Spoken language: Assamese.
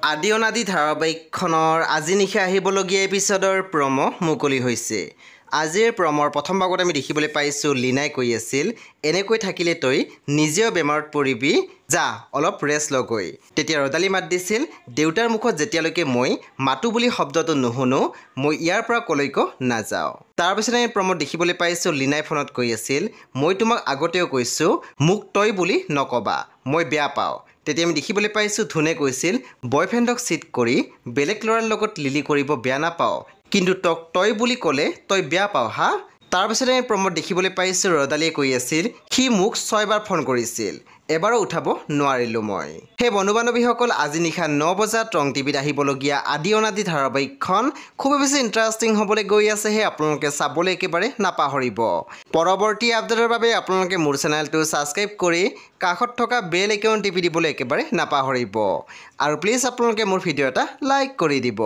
আদি অনাদি ধাৰাবাহিকখনৰ আজি নিশা আহিবলগীয়া এপিছডৰ প্ৰম' মুকলি হৈছে। আজিৰ প্ৰমৰ প্ৰথম ভাগত আমি দেখিবলৈ পাইছোঁ লীনাই কৈ আছিল, এনেকৈ থাকিলে তই নিজেও বেমাৰত পৰিবি, যা অলপ ৰেষ্ট লগৈ। তেতিয়া ৰদালি মাত দিছিল, দেউতাৰ মুখত যেতিয়ালৈকে মই মাতো বুলি শব্দটো নুশুনো, মই ইয়াৰ পৰা কলৈকো নাযাওঁ। তাৰপিছত আমি প্ৰমত দেখিবলৈ পাইছোঁ লীনাই ফোনত কৈ আছিল, মই তোমাক আগতেও কৈছোঁ মোক তই বুলি নক'বা, মই বেয়া পাওঁ। তেতিয়া আমি দেখিবলৈ পাইছোঁ ধুনে কৈছিল, বয়ফ্ৰেণ্ডক চিট কৰি বেলেগ ল'ৰাৰ লগত লিলি কৰিব বেয়া নাপাওঁ, কিন্তু তক তই বুলি ক'লে তই বেয়া পাওঁ হা। তাৰপিছতে আমি প্ৰমত দেখিবলৈ পাইছোঁ ৰদালিয়ে কৈ আছিল, সি মোক 6 বাৰ ফোন কৰিছিল, এবাৰো উঠাব নোৱাৰিলোঁ মই। সেই বন্ধু বান্ধৱীসকল, আজি নিশা 9 বজাত ৰং টিভিত আহিবলগীয়া আদি অনাদি ধাৰাবাহিকখন খুবেই বেছি ইণ্টাৰেষ্টিং হ'বলৈ গৈ আছে। সেই আপোনালোকে চাবলৈ একেবাৰে নাপাহৰিব। পৰৱৰ্তী আপডেটৰ বাবে আপোনালোকে মোৰ চেনেলটো ছাবস্ক্ৰাইব কৰি কাষত থকা বেল আইকন টিপি দিবলৈ একেবাৰে নাপাহৰিব। আৰু প্লিজ আপোনালোকে মোৰ ভিডিঅ' এটা লাইক কৰি দিব।